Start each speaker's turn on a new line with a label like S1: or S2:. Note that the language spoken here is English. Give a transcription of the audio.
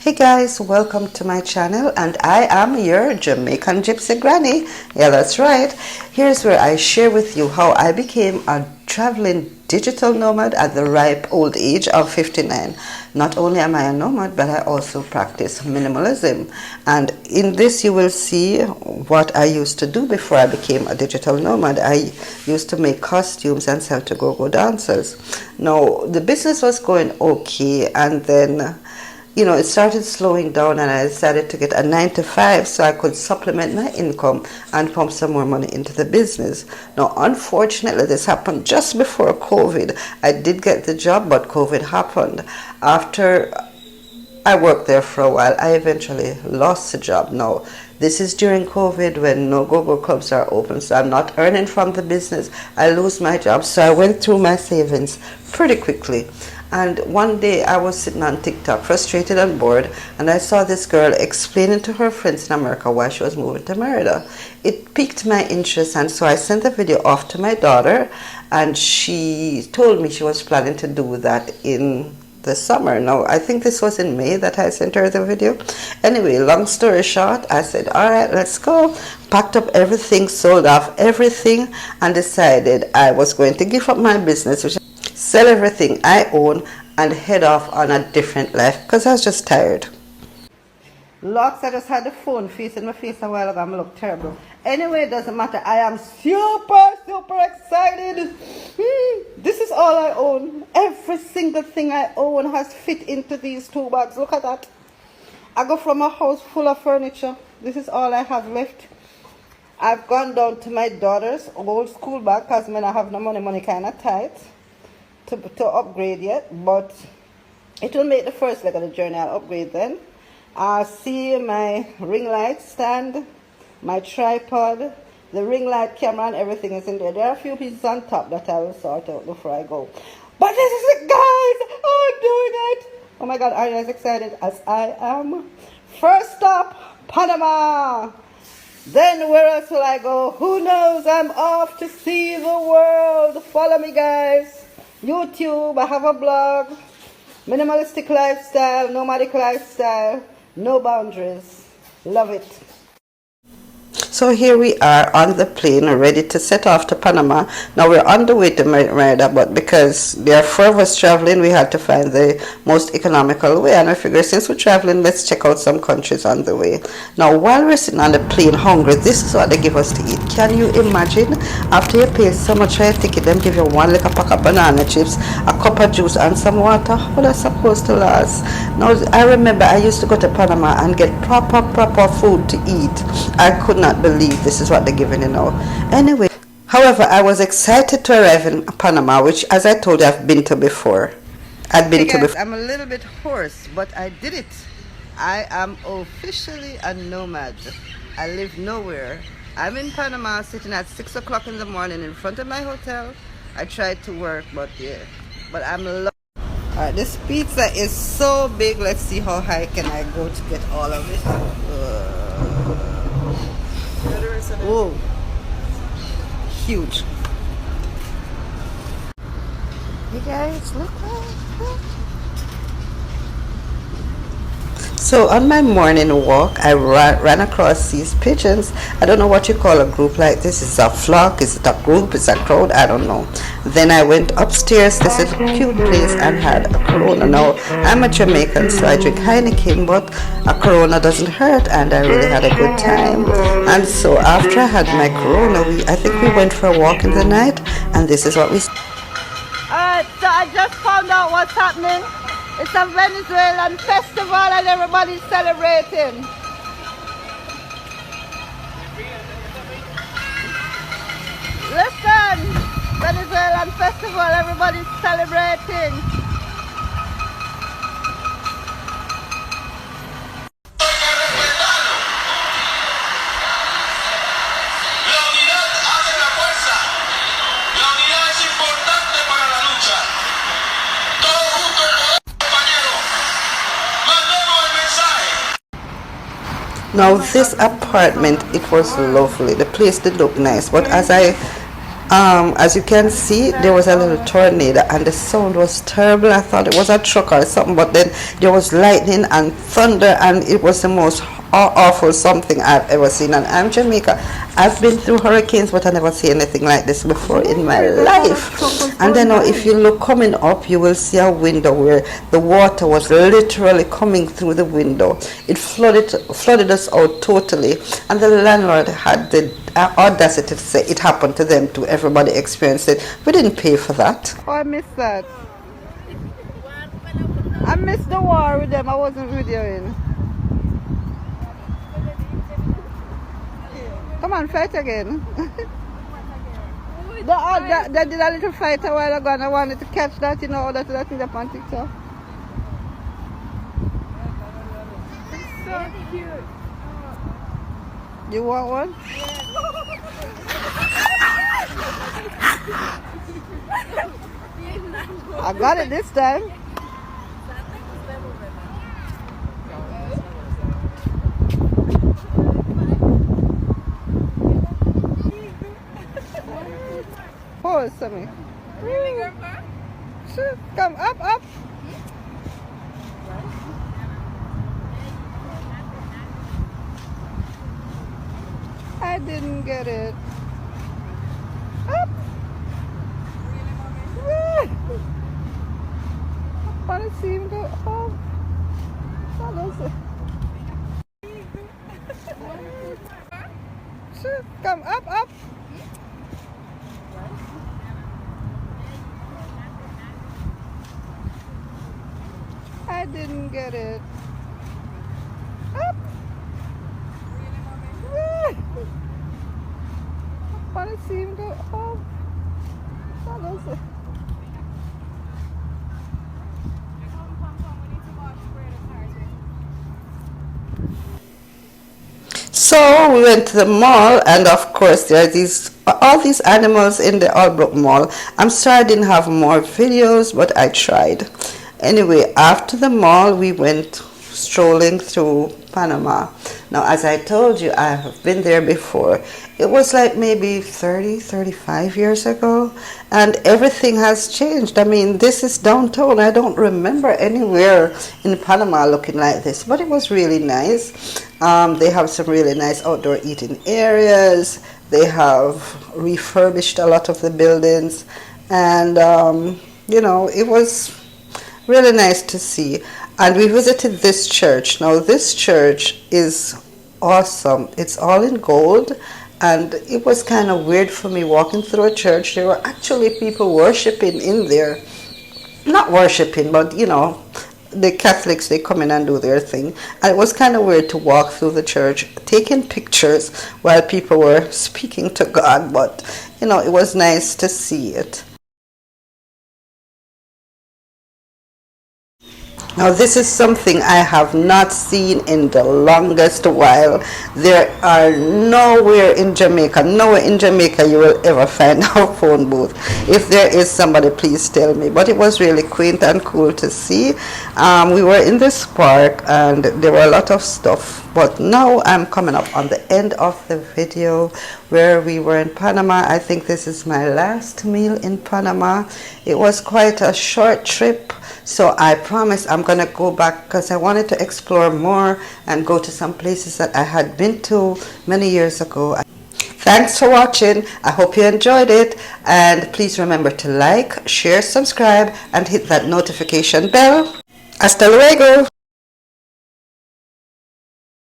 S1: Hey guys, welcome to my channel, and I am your Jamaican Gypsy Granny. Yeah, that's right. Here's where I share with you how I became a traveling digital nomad at the ripe old age of 59. Not only am I a nomad, but I also practice minimalism. And in this you will see what I used to do before I became a digital nomad. I used to make costumes and sell to go-go dancers. Now, the business was going okay, and then it started slowing down, and I decided to get a 9 to 5 so I could supplement my income and pump some more money into the business. Now, unfortunately, this happened just before COVID. I did get the job, but COVID happened. After I worked there for a while, I eventually lost the job. Now, this is during COVID when no go-go clubs are open, so I'm not earning from the business. I lose my job, so I went through my savings pretty quickly. And one day I was sitting on TikTok, frustrated and bored, and I saw this girl explaining to her friends in America why she was moving to Mérida. It piqued my interest, and so I sent the video off to my daughter, and she told me she was planning to do that in the summer. Now, I think this was in May that I sent her the video. Anyway, long story short, I said, all right, let's go. Packed up everything, sold off everything, and decided I was going to give up my business, which sell everything I own, and head off on a different life because I was just tired. Locks, I just had the phone facing my face a while ago. I look terrible. Anyway, it doesn't matter. I am super excited. This is all I own. Every single thing I own has fit into these two bags. Look at that. I go from a house full of furniture. This is all I have left. I've gone down to my daughter's old school bag because I have no money kind of tight to upgrade yet, but it will make the first leg of the journey. I'll upgrade then. I see my ring light stand, my tripod, the ring light camera, and everything is in there. There are a few pieces on top that I will sort out before I go. But this is it, guys! Oh, I'm doing it! Oh my God, are you as excited as I am? First stop, Panama! Then where else will I go? Who knows? I'm off to see the world. Follow me, guys. YouTube, I have a blog, minimalistic lifestyle, nomadic lifestyle, no boundaries. Love it. So here we are on the plane, ready to set off to Panama. Now we're on the way to Mérida, but because there are 4 of us traveling, we had to find the most economical way. And I figured since we're traveling, let's check out some countries on the way. Now while we're sitting on the plane hungry, this is what they give us to eat. Can you imagine? After you pay so much for your ticket, them give you one little pack of banana chips, a cup of juice, and some water. How that's supposed to last? Now I remember I used to go to Panama and get proper food to eat. I could not believe this is what they're giving Anyway, however, I was excited to arrive in Panama, which, as I told you, I've been to before. I'm a little bit hoarse, but I did it. I am officially a nomad. I live nowhere. I'm in Panama, sitting at 6 o'clock in the morning in front of my hotel. I tried to work, but I'm alright, this pizza is so big. Let's see how high can I go to get all of it. Oh, huge. Hey guys, look. So on my morning walk, I ran across these pigeons. I don't know what you call a group like this. Is it a flock? Is it a group? Is it a crowd? I don't know. Then I went upstairs. This is a cute place and had a Corona. Now, I'm a Jamaican, so I drink Heineken, but a Corona doesn't hurt, and I really had a good time. And so after I had my Corona, I think we went for a walk in the night, and this is what we...
S2: Alright, so I just found out what's happening. It's a Venezuelan festival and everybody's celebrating. Listen, Venezuelan festival, everybody's celebrating.
S1: Now this apartment, it was lovely. The place did look nice, but as I As you can see, there was a little tornado and the sound was terrible. I thought it was a truck or something, but then there was lightning and thunder, and it was the most awful something I've ever seen. And I'm Jamaica. I've been through hurricanes, but I never seen anything like this before in my life. And then if you look coming up, you will see a window where the water was literally coming through the window. It flooded us out totally, and the landlord had the audacity to say it happened to them too. Everybody experienced it. We didn't pay for that.
S2: Oh, I missed that. I missed the war with them. I wasn't videoing. Come on, fight again. They did a little fight a while ago, and I wanted to catch that, you know, that thing up on TikTok.
S3: It's so cute.
S2: You want one? I got it this time. Pause, Sammy. Sure. Come up. I didn't get it. Up. But it seemed to up. That was it. Sure. Come up. I didn't get it. Up. But it seemed to up. That was it.
S1: So we went to the mall, and of course there are all these animals in the Albrook Mall. I'm sorry I didn't have more videos, but I tried. Anyway, after the mall, we went strolling through Panama. Now, as I told you, I have been there before. It was like maybe 35 years ago, and everything has changed. I mean, this is downtown. I don't remember anywhere in Panama looking like this, but it was really nice. They have some really nice outdoor eating areas. They have refurbished a lot of the buildings, and you know, it was really nice to see. And we visited this church. Now this church is awesome. It's all in gold, and it was kind of weird for me walking through a church. There were actually people worshiping in there. Not worshiping, but you know, the Catholics, they come in and do their thing. And it was kind of weird to walk through the church taking pictures while people were speaking to God, but you know, it was nice to see it. Now this is something I have not seen in the longest while. There are nowhere in Jamaica you will ever find a phone booth. If there is somebody, please tell me. But it was really quaint and cool to see. We were in this park and there were a lot of stuff. But now I'm coming up on the end of the video where we were in Panama. I think this is my last meal in Panama. It was quite a short trip. So I promise I'm going to go back because I wanted to explore more and go to some places that I had been to many years ago. Thanks for watching. I hope you enjoyed it. And please remember to like, share, subscribe, and hit that notification bell. Hasta luego.